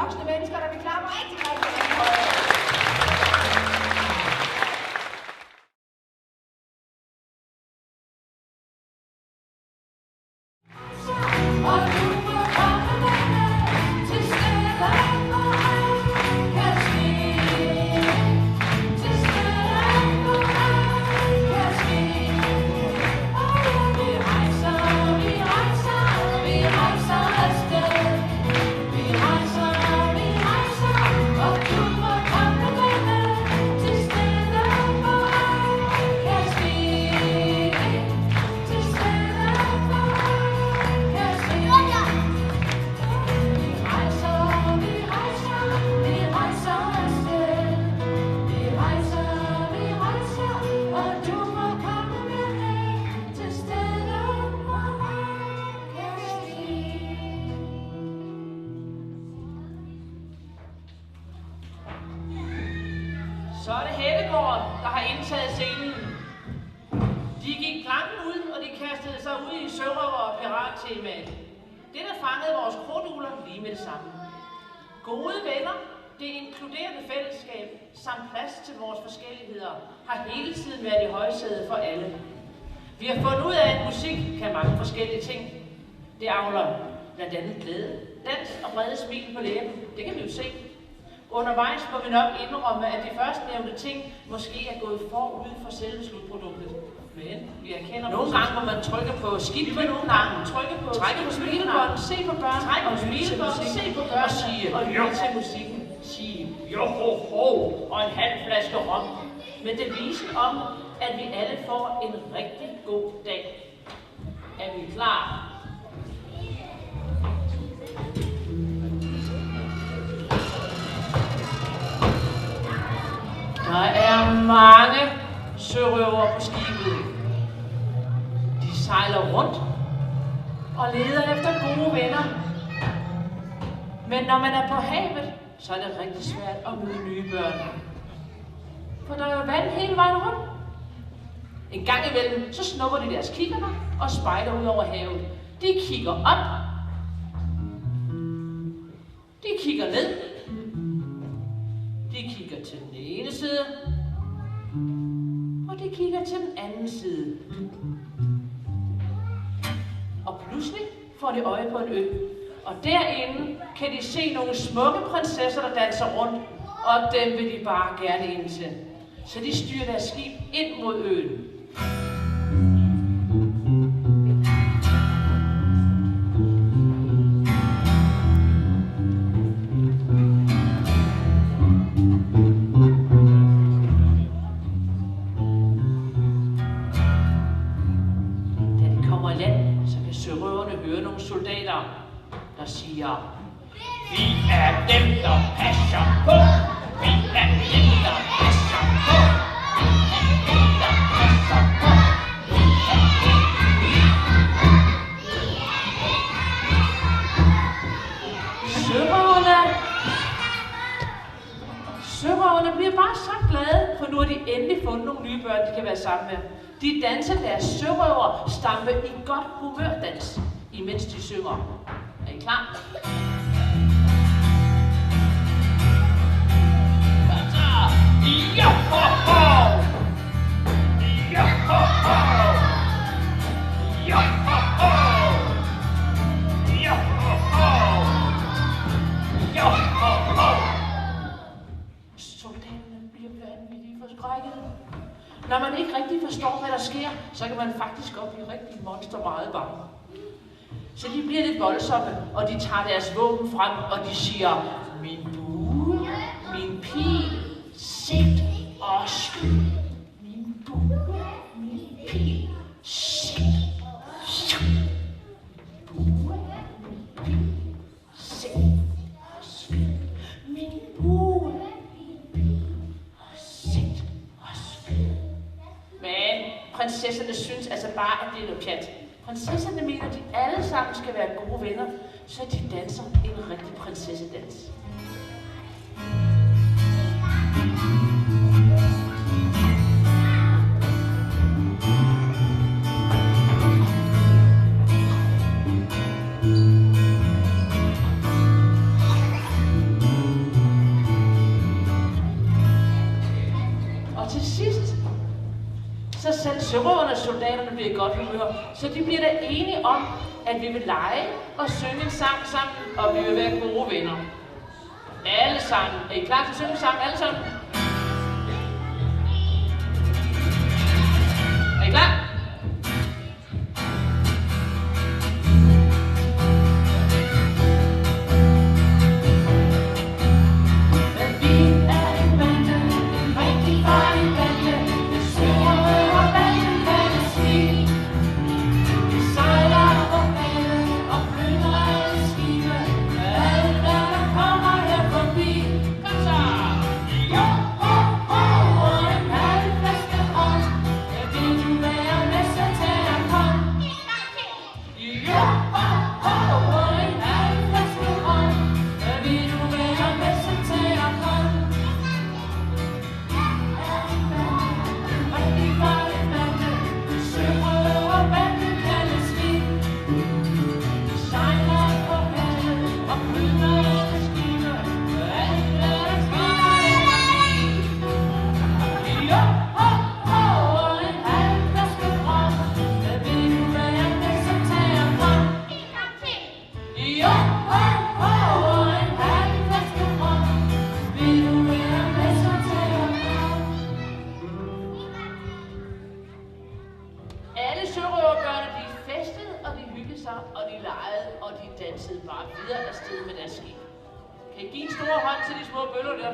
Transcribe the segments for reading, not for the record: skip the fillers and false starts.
voksne mennesker, der vil klappe rigtig, rigtig, rigtig højt. Så er det Hættegård, der har indtaget scenen. De gik planken ud, og de kastede sig ud i sørøver og pirattemaet. Det, der fangede vores krudtugler lige med det samme. Gode venner, det inkluderende fællesskab, samt plads til vores forskelligheder, har hele tiden været i højsædet for alle. Vi har fundet ud af, at musik kan mange forskellige ting. Det avler blandt andet glæde, dans og brede smil på læben. Det kan vi jo se. Undervejs må vi nok indrømme, at de førstnævnte ting måske er gået forud for selve slutproduktet. Men vi erkender nogle gange, hvor man trykker på skidt, men nogle gange trækker på smilebånd, se på børn, trækker på smilebånd, se på børn og sige, og lytte til musikken, sige jo ho ho og en halv flaske rom. Men det viser om, at vi alle får en rigtig god dag. Er vi klar? Der er mange sørøvere på skibet. De sejler rundt og leder efter gode venner. Men når man er på havet, så er det rigtig svært at møde nye børn. For der er jo vand hele vejen rundt. En gang imellem, så snupper de deres kikkerter og spejder ud over havet. De kigger op. De kigger ned. De kigger til den ene side, og de kigger til den anden side. Og pludselig får de øje på en ø, og derinde kan de se nogle smukke prinsesser, der danser rundt, og dem vil de bare gerne ind til. Så de styrer deres skib ind mod øen. Der siger, vi er dem, der passer på. Vi er dem, der passer på. Vi er dem, der passer på. Vi er dem. Sørøverne bliver bare så glade, for nu har de endelig fundet nogle nye børn, de kan være sammen med. De danser deres sørøver stampe i godt humørdans, imens de synger. Er I klar? Ja, ho, ho! Ja, ho, ho! Ja, ho, ho! Ja, ho, ho! Ja, ho, ho! Soldaterne bliver vanvittigt forskrækket. Når man ikke rigtig forstår, hvad der sker, så kan man faktisk godt blive rigtig monster meget bange. Så de bliver lidt voldsomme, og de tager deres våben frem, og de siger, min bue, min pil, sigt og skyd. Min bue, min pil, sigt, skyd. Bue, min pil, sigt og skyd. Min bue, min pil, sigt og skyd. Men prinsesserne synes altså bare, at det er noget pjat. Prinsesserne mener, at de alle sammen skal være gode venner, så de danser en rigtig prinsessedans. selv sørøverne og soldaterne bliver i godt humør, så de bliver da enige om, at vi vil lege og synge en sang sammen, og vi vil være gode venner. Alle sammen. Er I klar til at synge sammen? Alle sammen? Er I klar? Og de legede, og de dansede bare videre afsted med deres skib. Kan I give en stor hånd til de små bøller der?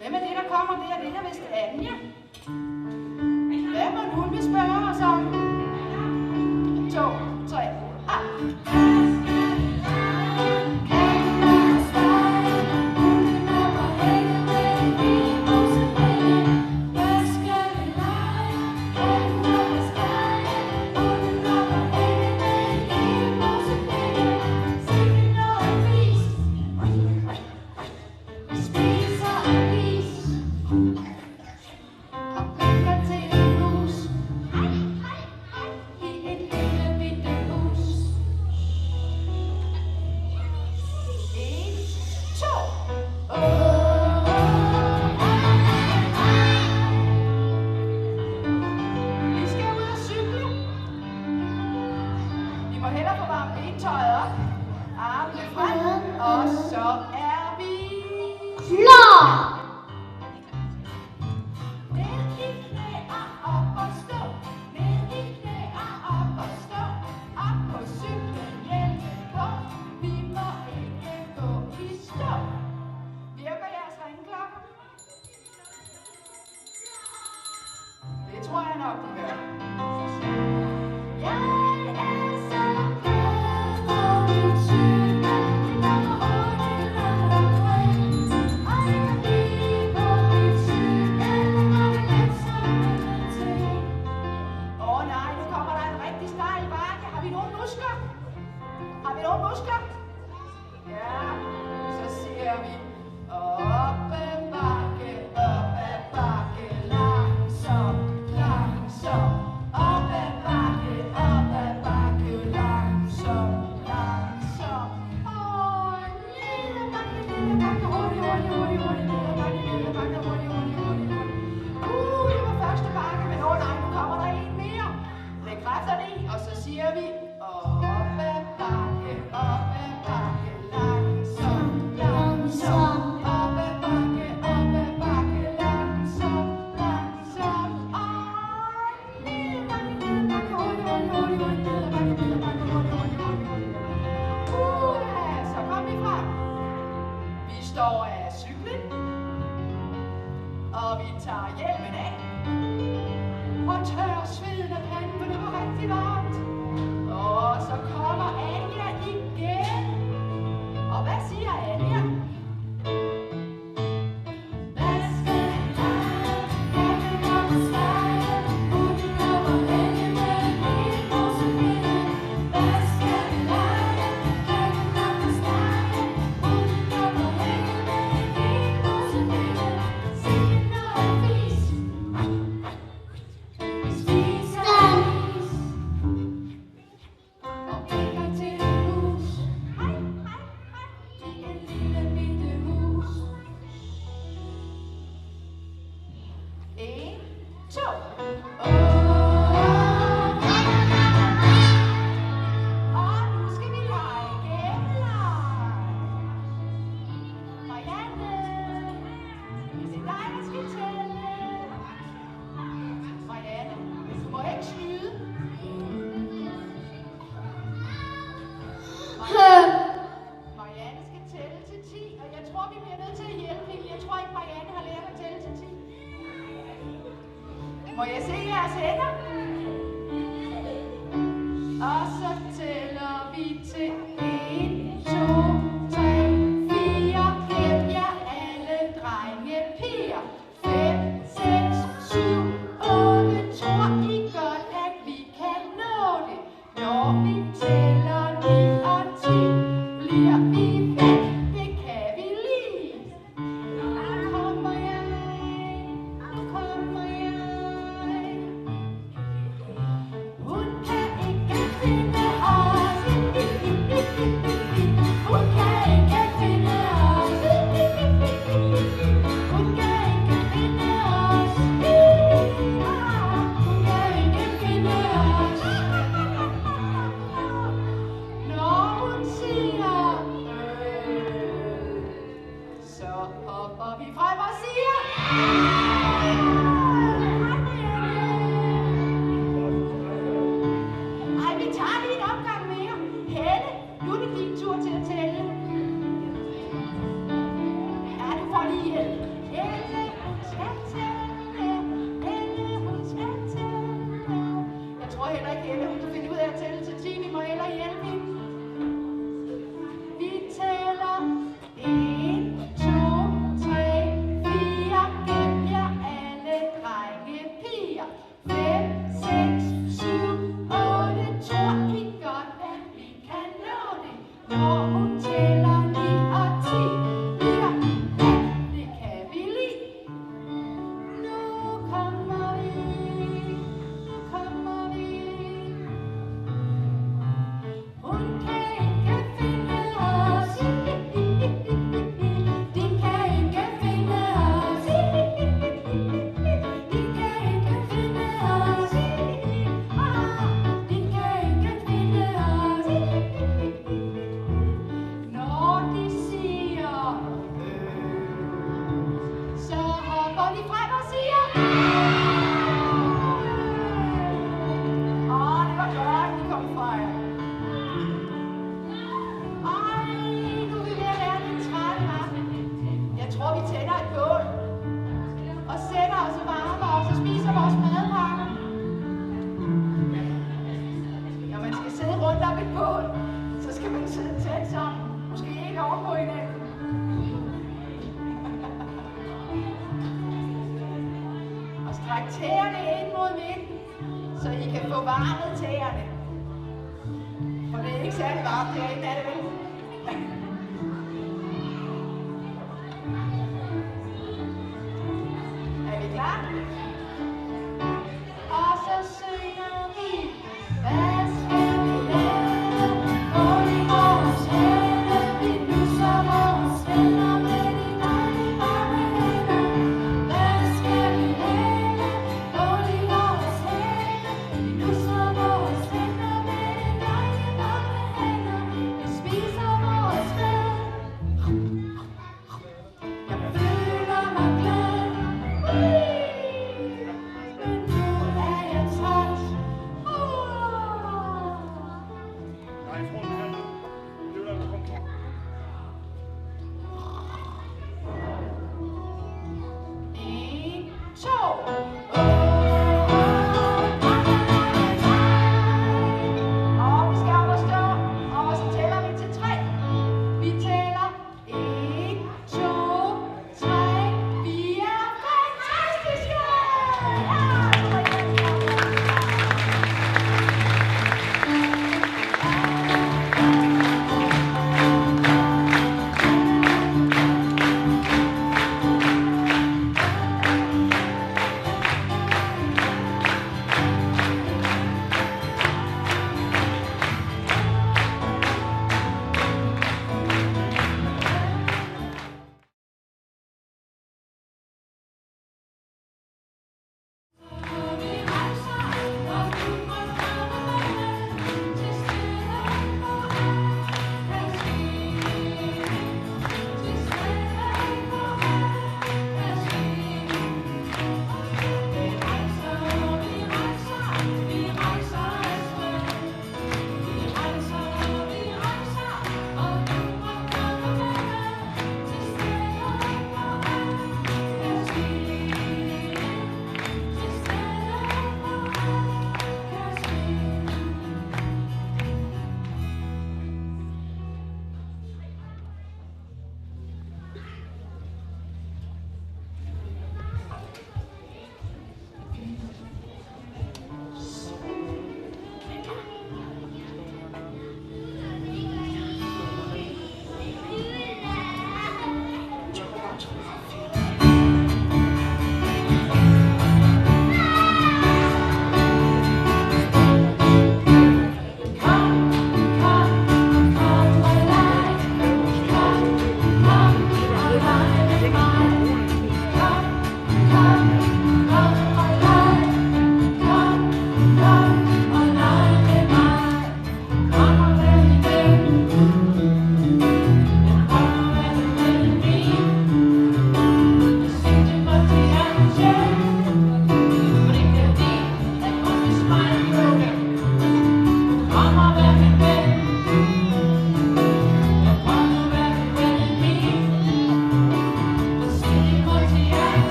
Hvem er det, der kommer der? Det er vist Anja. Hvad må hun vil spørge os om? 2, 3, og så er vi klar! Med de knæer op og stå, med de knæer op og stå, op på cyklen hjemmepå, vi må ikke gå i stå. Virker jeres ringeklokker? Det tror jeg nok, de gør. Har vi nogle muskler? Ja, så siger vi op ad bakke, Marianne skal tælle til 10, og jeg tror, vi bliver nødt til at hjælpe hende. Jeg tror ikke, Marianne har lært at tælle til 10. Må jeg se jeres hænder? Og så tæller vi til 1, 2, 3, 4. Hæb jer alle drenge piger. 5, 6, 7, 8. Tror I godt, at vi kan nå det? Når vi tæller 9 og 10, bliver vi væk. Det kan vi lige. Nu kommer jeg. Nu kommer jeg. Hun kan ikke finde os. Hun kan ikke finde os. Hun kan ikke finde os. Hun kan ikke finde os. Når hun siger så hopper vi frem og siger ej, vi tager lige en omgang mere. Helle, nu er det din tur til at tælle. Ja, du får lige hjælp. Helle, hun skal tælle. Helle, hun skal tælle. Jeg tror heller ikke, Helle, hun kan finde ud af at tælle til 10. Vi må hellere hjælpe hende. Vi tæller 1, 2, 3, 4. Gem jer alle drenge piger. 5, 6, 7, 8. Tror I godt, at vi kan nå det? Når hun tæller 9 og 10, bliver vi væk. Det kan vi lide. Nu kommer vi. Nu kommer vi. Hun kan ikke finde os. De kan ikke finde os. De kan ikke finde os. De kan ikke finde os. Når de siger så hopper vi frem og siger det var godt, vi kom fra jer. Ej, nu er vi ved at være lidt trætte, hva'? Jeg tror, vi tænder et bål og sætter os og varmer os og spiser vores madpakker. Når man skal sidde rundt om et bål, så skal man sidde tæt sammen. Måske ikke oven på hinanden. Og stræk tæerne ind mod midten, så I kan få varmet tæerne. For det er ikke særlig varmt herinde, er det vel? Er vi klar? Og så synger vi. Hvad skal vi lave? Går i vores have. Vi nusser vores hænder med de dejlige varme hænder. Hvad skal vi lave? Går i vores have. Vi nusser vores hænder med de dejlige varme hænder. Vi spiser vores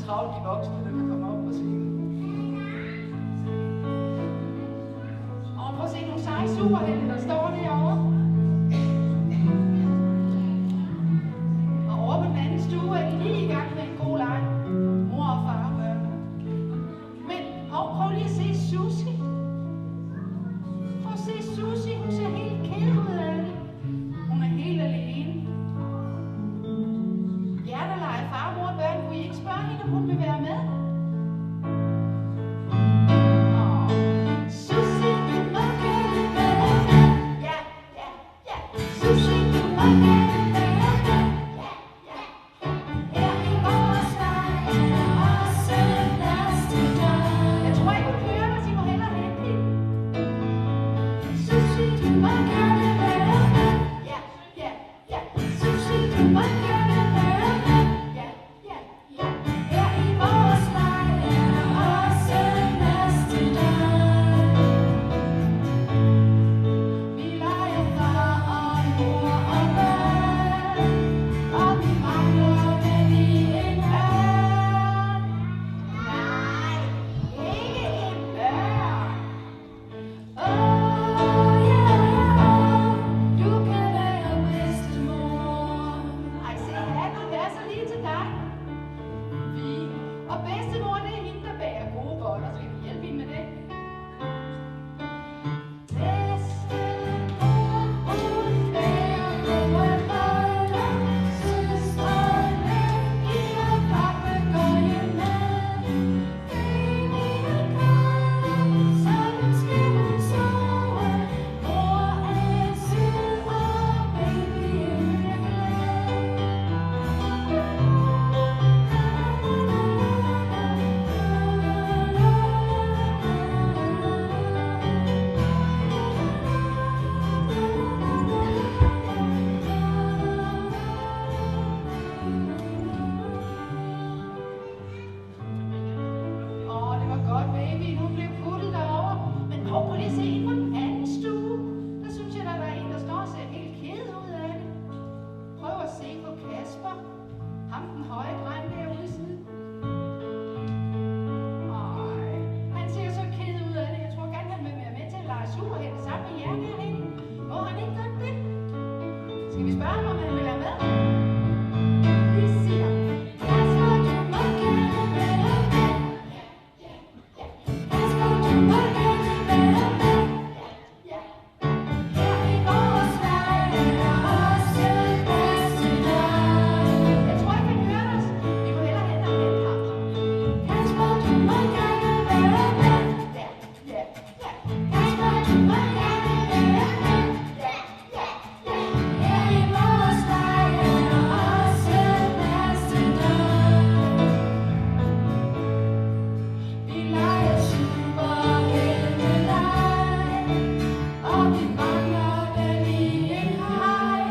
travlt de voksne, der kan komme op på scenen. Og prøv at se nogle seje superhelte, der står derovre. Og over på den anden stue er de lige i gang med en god leg. Mor og far og børn. Men prøv lige at se Susie. Prøv at se Susie, hun ser helt ked ud af det. Hun er helt alene. Jer, der leger far, mor og børn, kunne I ikke spørge hende, om hun vil være med? Susie, du må gerne være med. Ja, ja, ja. Susie, du må gerne være med. Ja, ja, ja. Her i vores leg er der også plads til dig. Jeg tror ikke, hun hører dig, så I må hellere hente hende. Susie, du må gerne være med. Ja, ja, ja. Susie, du må gerne være med. Ja, ja, ja. Her i vores leg er der også plads til dig. Vi leger far og mor og børn, og vi mangler vel lige en ørn. Nej, ikke en ørn. Ja, du kan være bedstemor. Ej, se, hatten passer lige til dig. Vi og bedstemor, det er hende, der bager gode boller. Skal vi hjælpe hende med det? Bedstemor, hun bager gode boller. Søstrene giver papegøjemad. Babyen græder, sådan skal hun sove. Mor er sød, og babyen er det var godt, babyen. Hun blev puttet derovre. Men prøv lige at se ind på den anden stue. Der synes jeg, der er en, der står og ser helt ked ud af det. Prøv at se på Kasper. Ham den høje dreng derude i siden. Ej, han ser så ked ud af det. Jeg tror gerne, han vil være med til at lege superhelte sammen med jer derinde. Må han ikke godt det? Skal vi spørge ham, om han vil være med? Vi siger, Kasper, du må gerne være med. Ja, ja, ja. Kasper, du må gerne være med. Ja, ja, ja. Her i vores leg er der også plads til dig. Jeg tror ikke, han hører os. Vi må hellere hen og hente ham. Kasper, du må gerne være med. Ja, ja, ja. Kasper, du må gerne være med. Ja, ja, ja. Her i vores leg er der også plads til dig. Vi leger superhelteleg, og vi mangler vel lige en hej.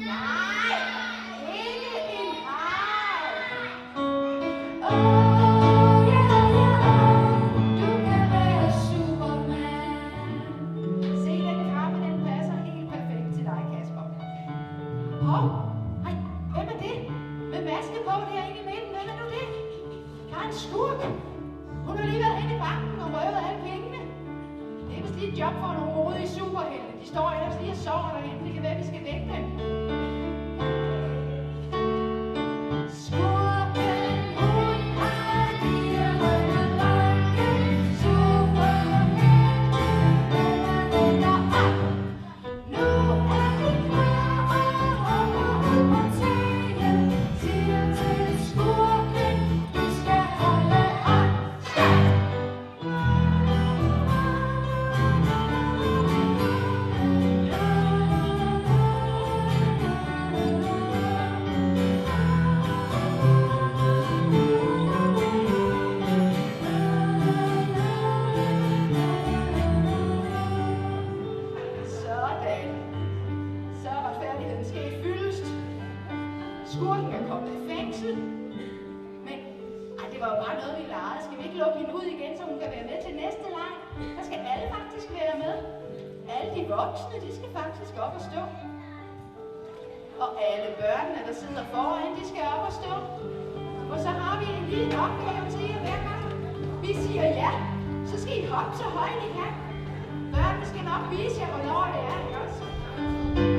Nej, ikke en hej. Ja, du kan være Superman. Se, den kappe, den passer helt perfekt til dig, Kasper. Hov, ej, hvem er det? Med maske på derinde i midten, hvem er nu det? Der er en skurk. Hun har lige været hen i banken og røvet alle pengene. Det er vist lige et job for nogle modige superhelte. De står ellers lige og sover derinde. Det kan være, vi skal vække dem. Skurken, hun har lige røvet banken. Superhelte vender op. Nu er vi klar og hopper ud på taget. Siger til skurken, du skal holde op. Sådan. Så er retfærdigheden sket fyldest. Skurken er kommet i fængsel. Men det var jo bare noget, vi legede. Skal vi ikke lukke hende ud igen, så hun kan være med til næste leg? Der skal alle faktisk være med. Alle de voksne, de skal faktisk op og stå. Og alle børnene, der sidder foran, de skal op og stå. Og så har vi lige en opgave til jer hver gang. Vi siger ja, så skal I hoppe så højt I kan. Børnene skal nok vise jer, hvornår det er, ikke også?